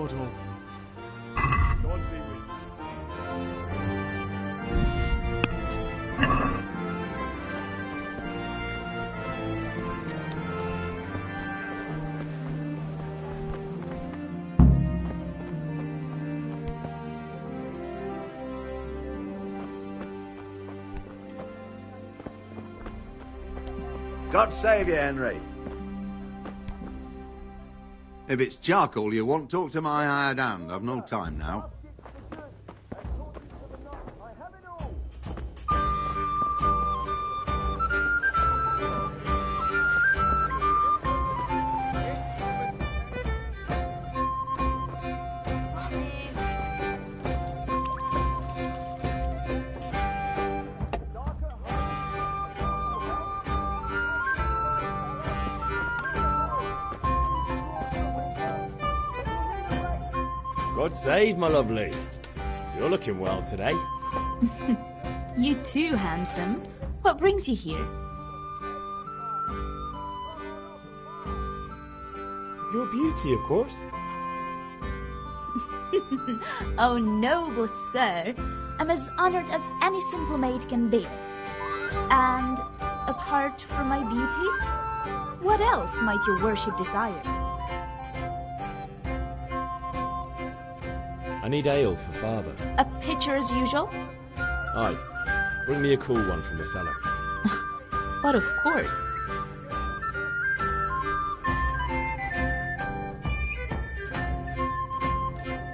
Throttle. God be with you. God save you, Henry. If it's charcoal you want, talk to my hired hand. I've no time now. God save, my lovely. You're looking well today. You too, handsome. What brings you here? Your beauty, of course. Oh, noble sir. I'm as honored as any simple maid can be. And apart from my beauty, what else might your worship desire? I need ale for father. A pitcher as usual? Aye. Bring me a cool one from the cellar. But of course.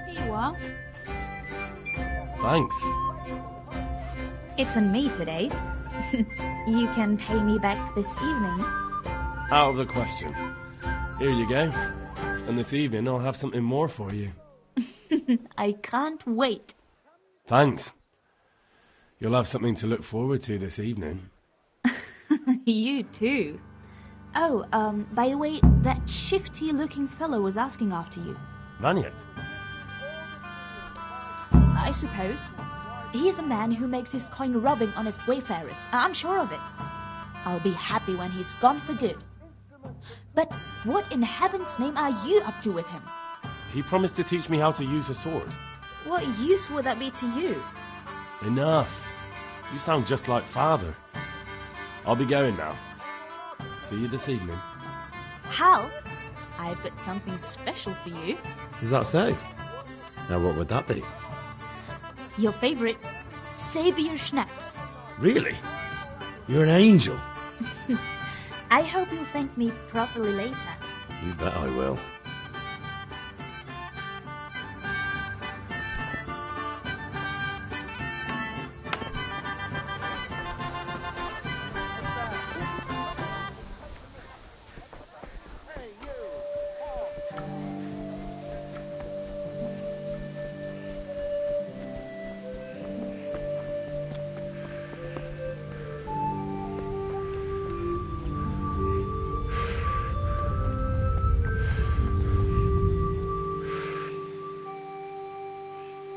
Here you are. Thanks. It's on me today. You can pay me back this evening. Out of the question. Here you go. And this evening I'll have something more for you. I can't wait. Thanks. You'll have something to look forward to this evening. You too. Oh, by the way, that shifty-looking fellow was asking after you. Vaniak? I suppose. He's a man who makes his coin robbing honest wayfarers. I'm sure of it. I'll be happy when he's gone for good. But what in heaven's name are you up to with him? He promised to teach me how to use a sword. What use would that be to you? Enough. You sound just like father. I'll be going now. See you this evening. Hal, I've got something special for you. Is that so? Now what would that be? Your favorite, Sabier Schnapps. Really? You're an angel. I hope you'll thank me properly later. You bet I will.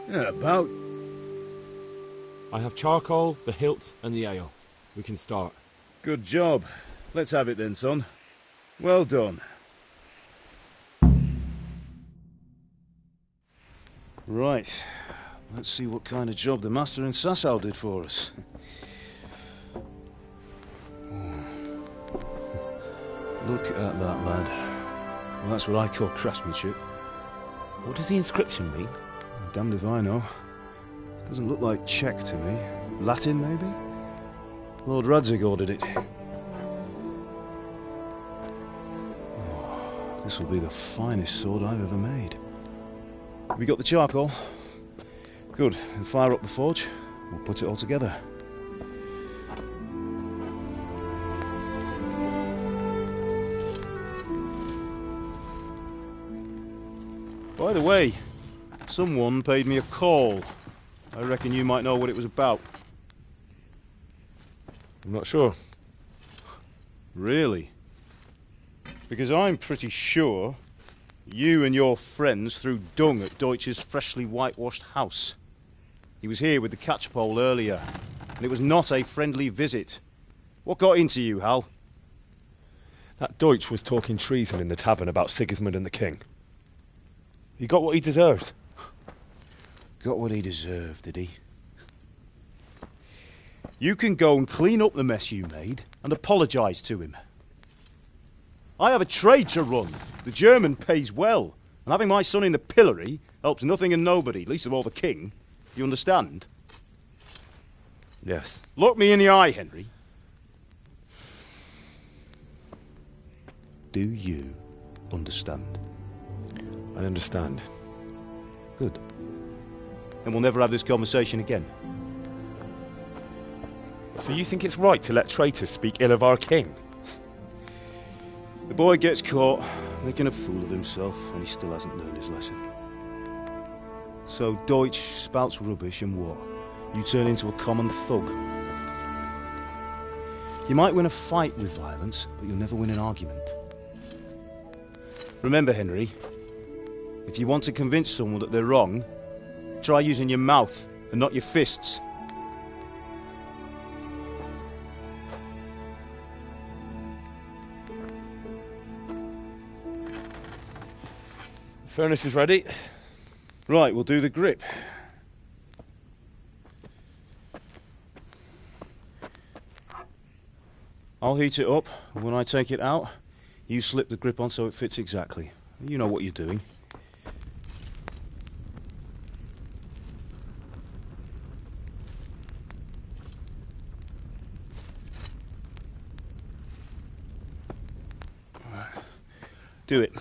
Yeah, about. I have charcoal, the hilt, and the ale. We can start. Good job. Let's have it then, son. Well done. Right. Let's see what kind of job the master in Sasau did for us. Look at that, lad. Well, that's what I call craftsmanship. What does the inscription mean? Damned if I know. Doesn't look like Czech to me. Latin, maybe? Lord Radzig ordered it. Oh, this will be the finest sword I've ever made. Have you got the charcoal? Good. Then fire up the forge. We'll put it all together. By the way, someone paid me a call. I reckon you might know what it was about. I'm not sure. Really? Because I'm pretty sure you and your friends threw dung at Deutsch's freshly whitewashed house. He was here with the catchpole earlier, and it was not a friendly visit. What got into you, Hal? That Deutsch was talking treason in the tavern about Sigismund and the king. He got what he deserved. Got what he deserved, did he? You can go and clean up the mess you made and apologise to him. I have a trade to run. The German pays well. And having my son in the pillory helps nothing and nobody, least of all the king. You understand? Yes. Look me in the eye, Henry. Do you understand? I understand. Good. Then we'll never have this conversation again. So you think it's right to let traitors speak ill of our king? The boy gets caught making a fool of himself, and he still hasn't learned his lesson. So Deutsch spouts rubbish, and what? You turn into a common thug. You might win a fight with violence, but you'll never win an argument. Remember, Henry, if you want to convince someone that they're wrong, try using your mouth and not your fists. Furnace is ready. Right, we'll do the grip. I'll heat it up, and when I take it out, you slip the grip on so it fits exactly. You know what you're doing. Do it.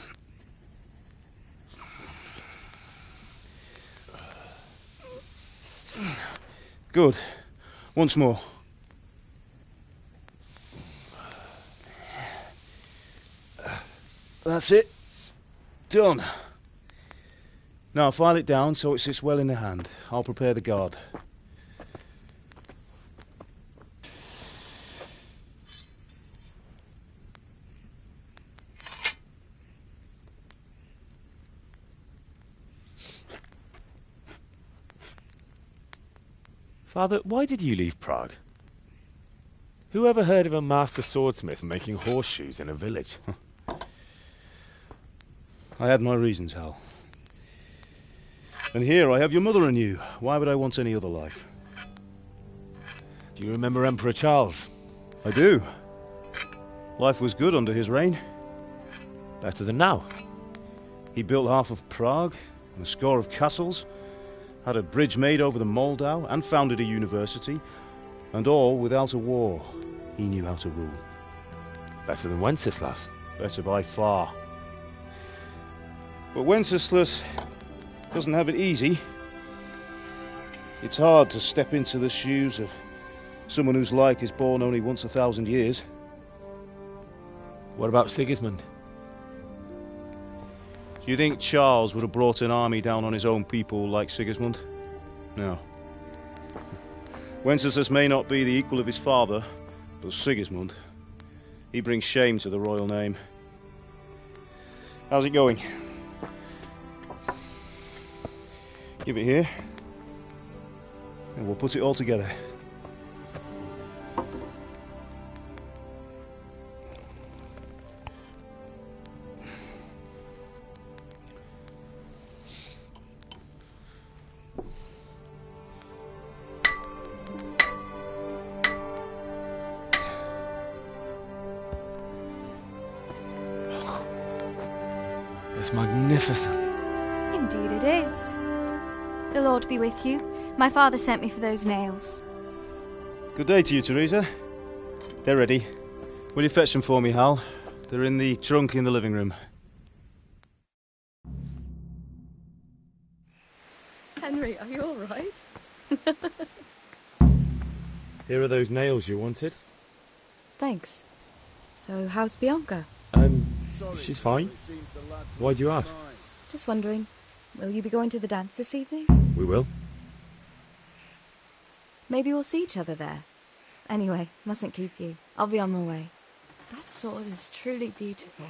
Good. Once more. That's it. Done. Now file it down so it sits well in the hand. I'll prepare the guard. Father, why did you leave Prague? Who ever heard of a master swordsmith making horseshoes in a village? I had my reasons, Hal. And here I have your mother and you. Why would I want any other life? Do you remember Emperor Charles? I do. Life was good under his reign. Better than now. He built half of Prague and a score of castles, had a bridge made over the Moldau, and founded a university, and all without a war. He knew how to rule. Better than Wenceslas. Better by far. But Wenceslas doesn't have it easy. It's hard to step into the shoes of someone whose like is born only once 1,000 years. What about Sigismund? Do you think Charles would have brought an army down on his own people like Sigismund? No. Wenceslas may not be the equal of his father, but Sigismund, he brings shame to the royal name. How's it going? Give it here, and we'll put it all together. It's magnificent. Indeed it is. The Lord be with you. My father sent me for those nails. Good day to you, Teresa. They're ready. Will you fetch them for me, Hal? They're in the trunk in the living room. Henry, are you all right? Here are those nails you wanted. Thanks. So, how's Bianca? She's fine. Why do you ask? Just wondering, will you be going to the dance this evening? We will. Maybe we'll see each other there. Anyway, mustn't keep you. I'll be on my way. That sword is truly beautiful.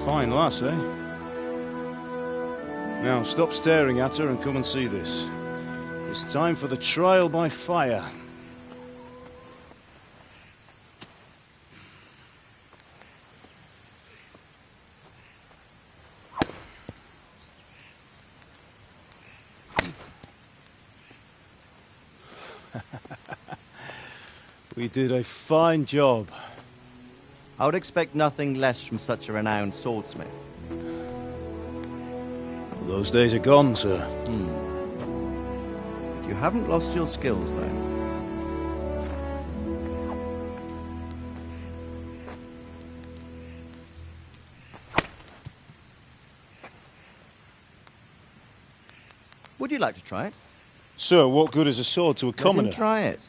Fine lass, eh? Now, stop staring at her and come and see this. It's time for the trial by fire. We did a fine job. I would expect nothing less from such a renowned swordsmith. Well, those days are gone, sir. You haven't lost your skills, though. Would you like to try it? Sir, what good is a sword to a commoner? Let him try it.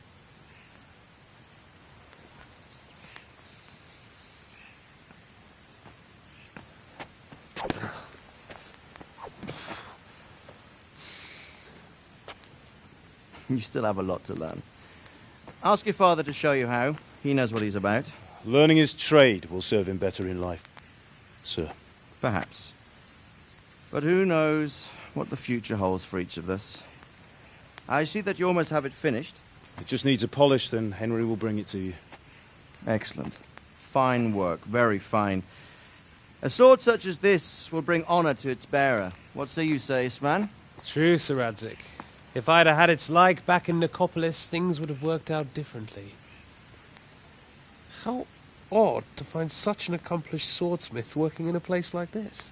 You still have a lot to learn. Ask your father to show you how. He knows what he's about. Learning his trade will serve him better in life, sir. Perhaps. But who knows what the future holds for each of us. I see that you almost have it finished. It just needs a polish, then Henry will bring it to you. Excellent. Fine work, very fine. A sword such as this will bring honour to its bearer. What say you, Svan? True, Sir Radzig. If I'd have had its like back in Nicopolis, things would have worked out differently. How odd to find such an accomplished swordsmith working in a place like this.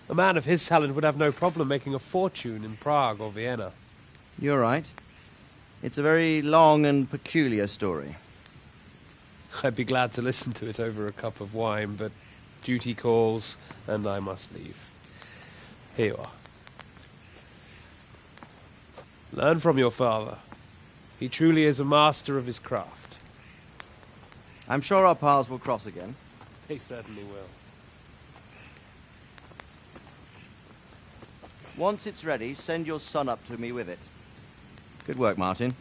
A man of his talent would have no problem making a fortune in Prague or Vienna. You're right. It's a very long and peculiar story. I'd be glad to listen to it over a cup of wine, but duty calls, and I must leave. Here you are. Learn from your father. He truly is a master of his craft. I'm sure our paths will cross again. He certainly will. Once it's ready, send your son up to me with it. Good work, Martin.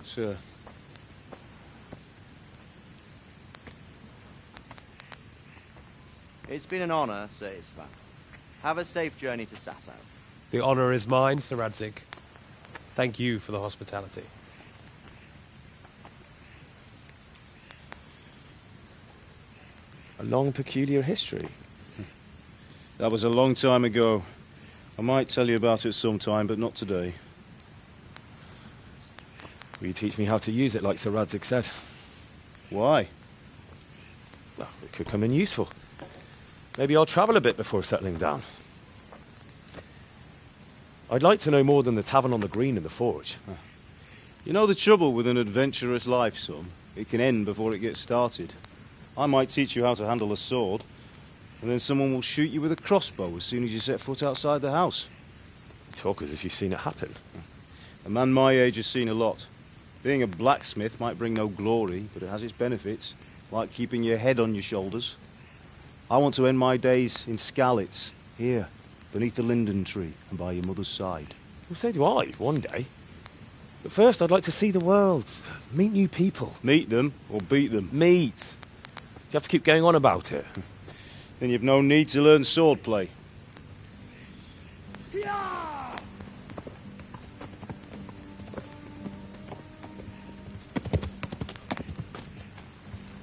Sir. It's been an honour, Sir Isvan. Have a safe journey to Sasau. The honour is mine, Sir Radzig. Thank you for the hospitality. A long, peculiar history. That was a long time ago. I might tell you about it sometime, but not today. Will you teach me how to use it, like Sir Radzig said? Why? Well, it could come in useful. Maybe I'll travel a bit before settling down. I'd like to know more than the tavern on the green and the forge. You know the trouble with an adventurous life, son? It can end before it gets started. I might teach you how to handle a sword, and then someone will shoot you with a crossbow as soon as you set foot outside the house. You talk as if you've seen it happen. A man my age has seen a lot. Being a blacksmith might bring no glory, but it has its benefits, like keeping your head on your shoulders. I want to end my days in Skalitz, here, beneath the linden tree and by your mother's side. Well, so do I, one day. But first, I'd like to see the world, meet new people. Meet them or beat them? Meet. You have to keep going on about it. Then you've no need to learn swordplay.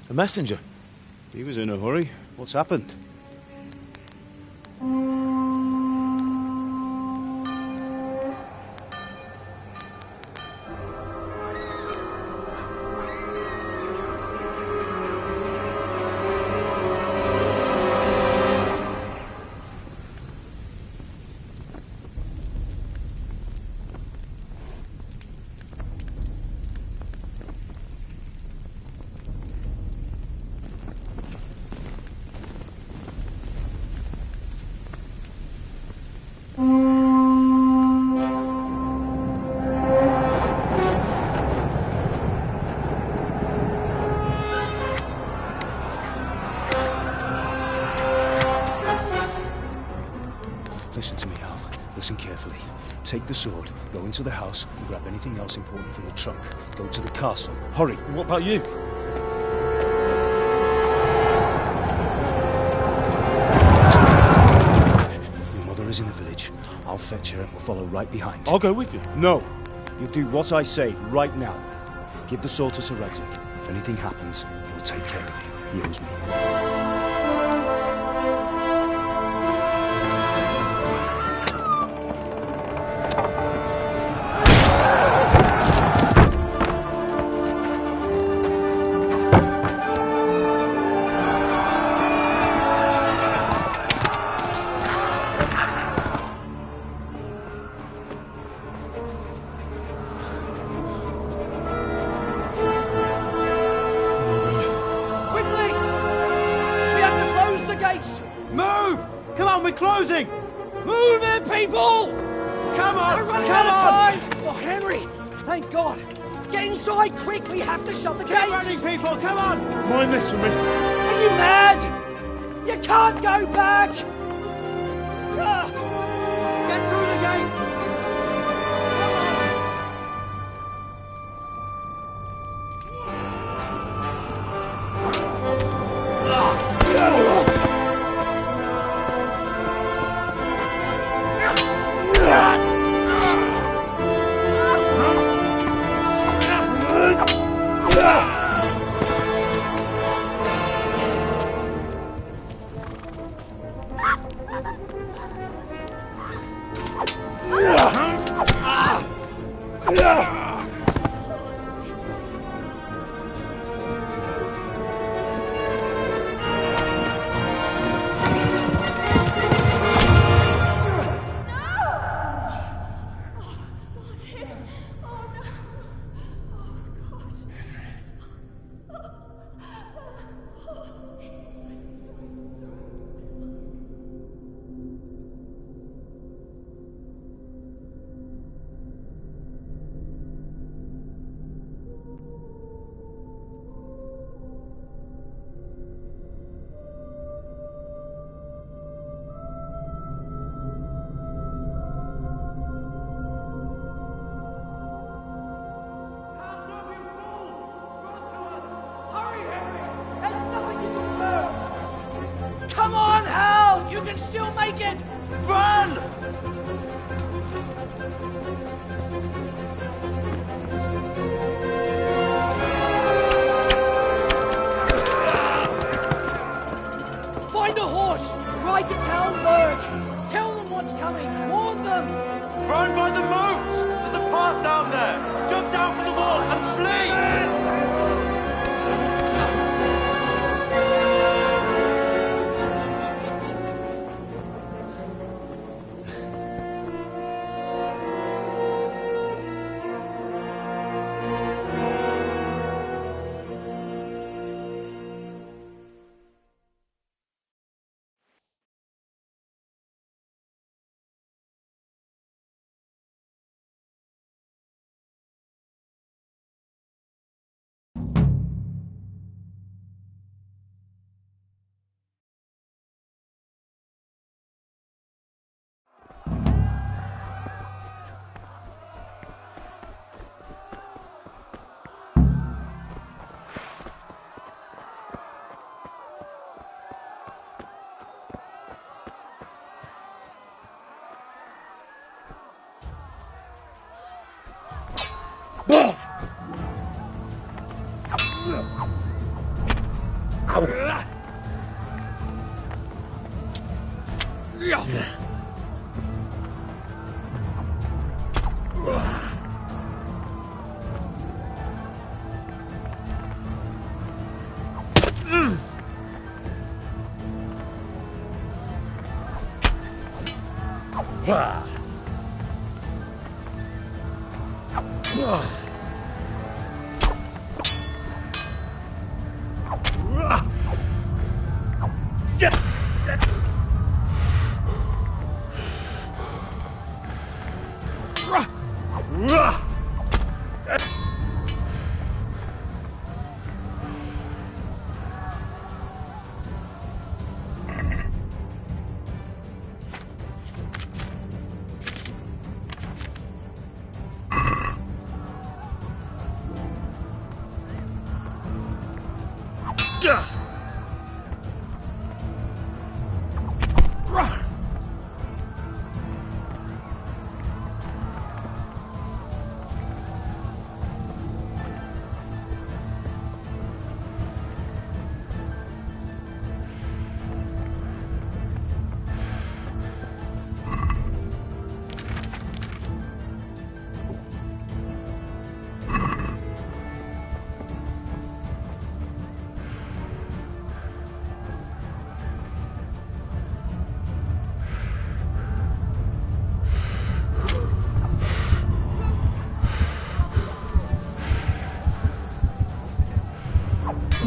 A messenger. He was in a hurry. What's happened? Listen to me, Al. Listen carefully. Take the sword, go into the house, and grab anything else important from the trunk. Go to the castle. Hurry. What about you? Your mother is in the village. I'll fetch her and we'll follow right behind. I'll go with you. No. You do what I say right now. Give the sword to Sir Isaac. If anything happens, he'll take care of you. He owes me. Move it, people! Come on! Come on! Oh, Henry! Thank God! Get inside, quick! We have to shut the gates! Keep running, people! Come on! Mind this for me. Are you mad? You can't go back! Get through the gates! Come on, Hal! You can still make it! Run! Find a horse! Ride to town, Burke! Tell them what's coming! Warn them! Run by the moat! There's a path down there! Jump down from the wall and flee!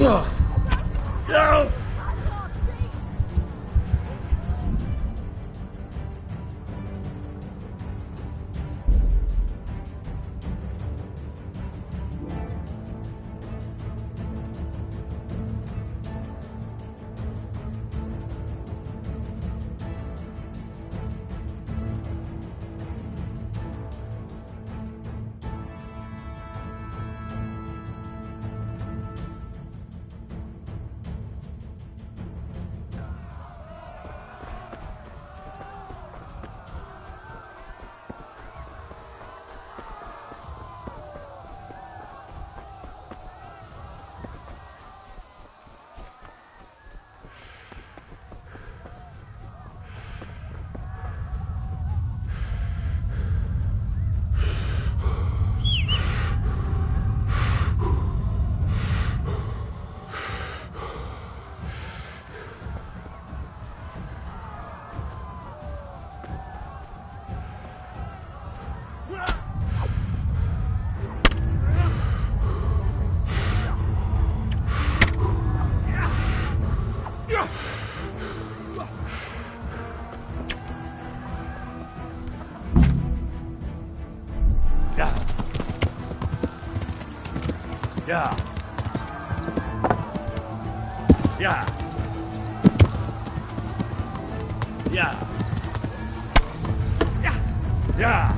Yeah. Yeah. Yeah. Yeah. Yeah. Yeah.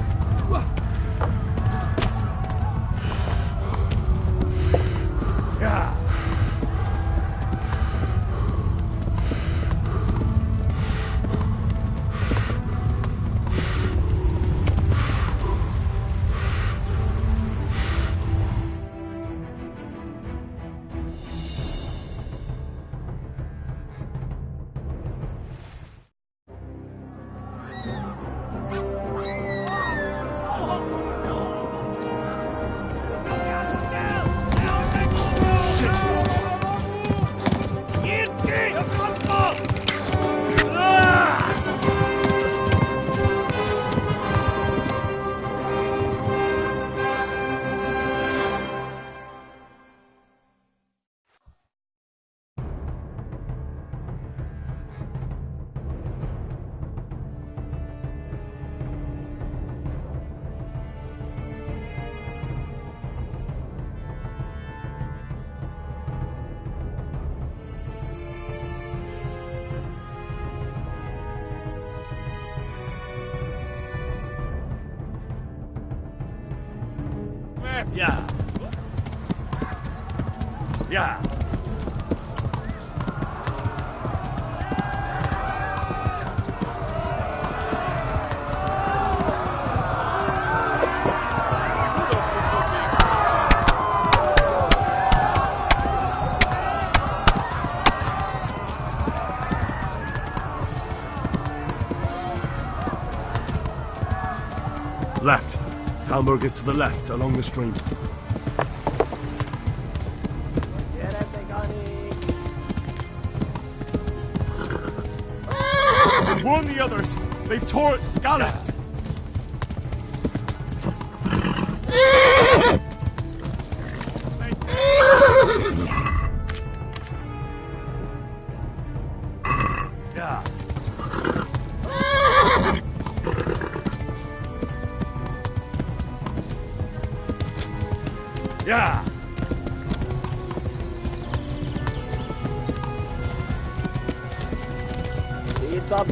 Yeah. Yeah. Left. Talmberg is to the left, along the stream. Warn the others! They've tore its scallops! Yeah. Yeah.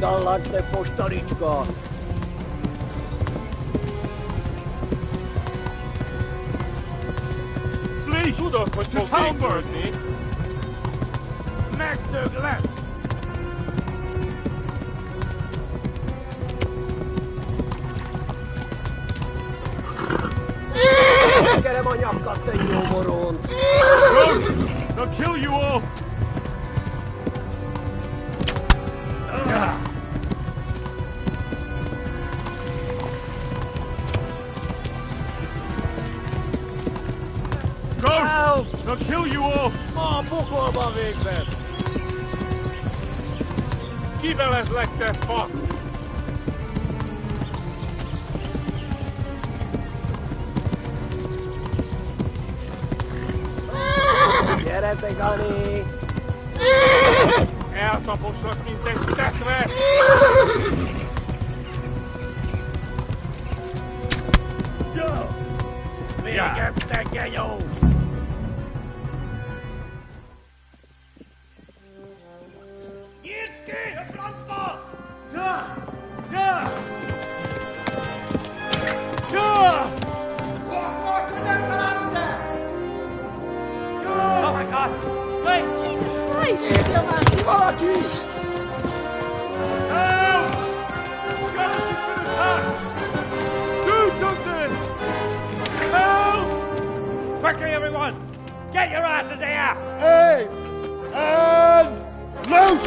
Galante postarička. Flee! To Talmberg! Megtől left! Kerem a nyakat, te jó moronc! They'll kill you all! They'll kill you all! A pokolba végben! Kivelezlek, te fasz! Gyere Quickly, everyone! Get your asses here! Hey! And loose!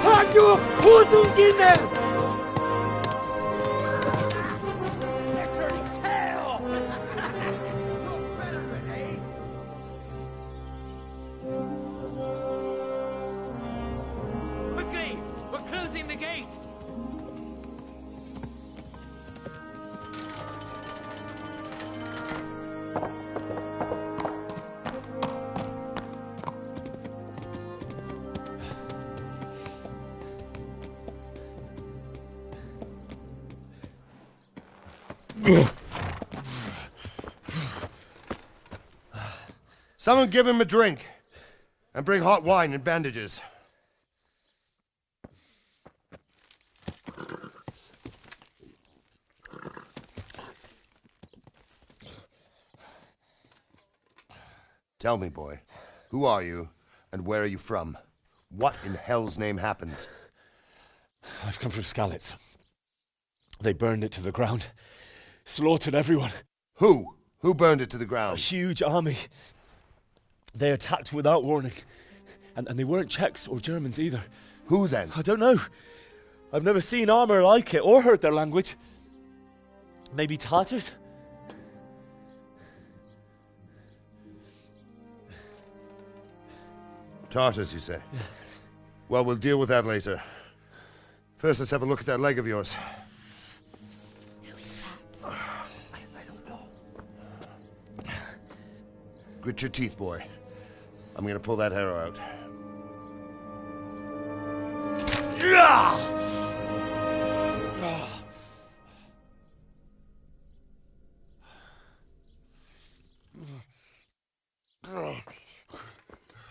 Hanju! Huzungine! Quickly! We're closing the gate! Someone give him a drink. And bring hot wine and bandages. Tell me, boy, who are you and where are you from? What in hell's name happened? I've come from Skalitz. They burned it to the ground. Slaughtered everyone. Who? Who burned it to the ground? A huge army. They attacked without warning. And they weren't Czechs or Germans either. Who then? I don't know. I've never seen armor like it or heard their language. Maybe Tatars? Tartars, you say? Yeah. Well, we'll deal with that later. First, let's have a look at that leg of yours. I don't know. Grit your teeth, boy. I'm gonna pull that arrow out.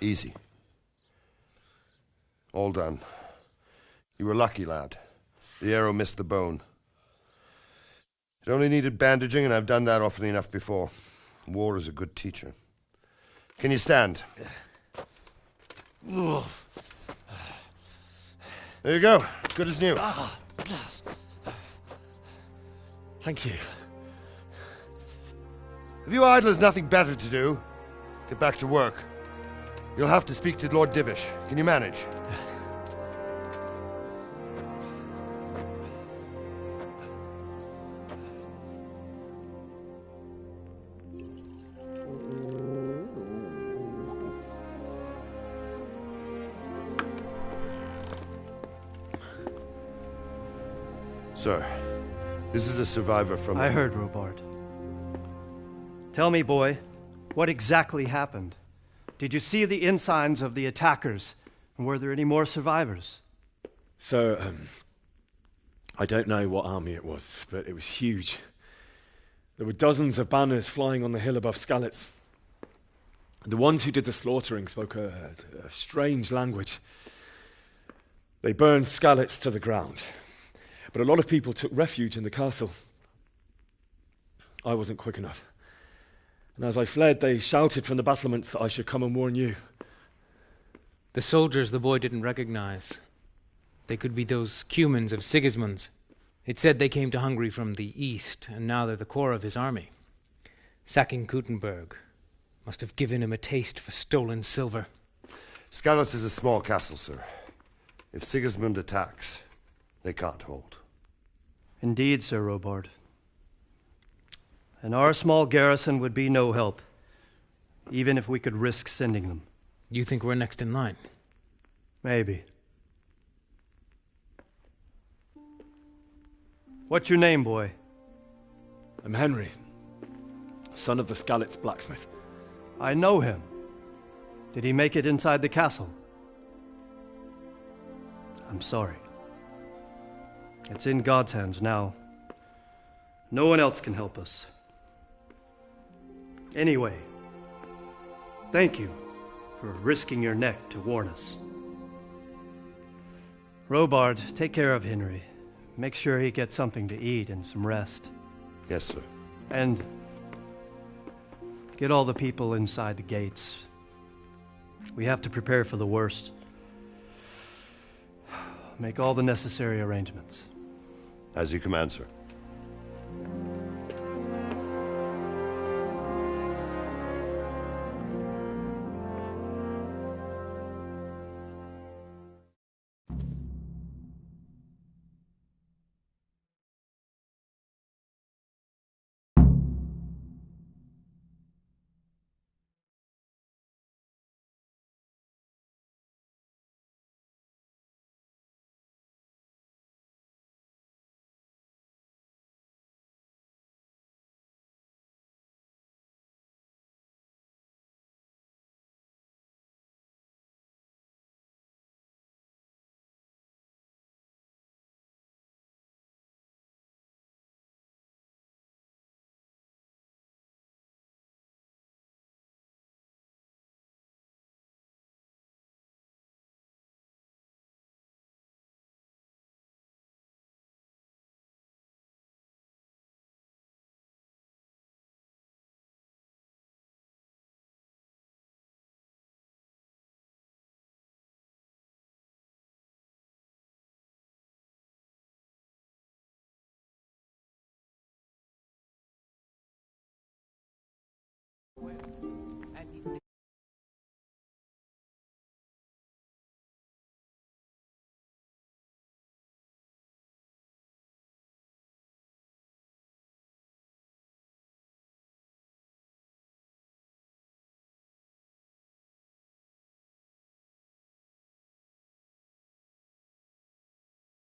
Easy. All done. You were lucky, lad. The arrow missed the bone. It only needed bandaging, and I've done that often enough before. War is a good teacher. Can you stand? There you go. As good as new. Thank you. If you idlers nothing better to do, get back to work. You'll have to speak to Lord Divish. Can you manage? Sir, this is a survivor from... I heard, Robard. Tell me, boy, what exactly happened? Did you see the ensigns of the attackers? And were there any more survivors? So, I don't know what army it was, but it was huge. There were dozens of banners flying on the hill above Skalitz. The ones who did the slaughtering spoke a strange language. They burned Skalitz to the ground. But a lot of people took refuge in the castle. I wasn't quick enough. And as I fled, they shouted from the battlements that I should come and warn you. The soldiers the boy didn't recognize. They could be those Cumans of Sigismund's. It said they came to Hungary from the east, and now they're the core of his army. Sacking Kuttenberg must have given him a taste for stolen silver. Skalitz is a small castle, sir. If Sigismund attacks, they can't hold. Indeed, Sir Robard. And our small garrison would be no help, even if we could risk sending them. You think we're next in line? Maybe. What's your name, boy? I'm Henry. son of the Skalitz blacksmith. I know him. Did he make it inside the castle? I'm sorry. It's in God's hands now. No one else can help us. Anyway, thank you for risking your neck to warn us. Robard, take care of Henry. Make sure he gets something to eat and some rest. Yes, sir. And get all the people inside the gates. We have to prepare for the worst. Make all the necessary arrangements. As you command, sir. And he said,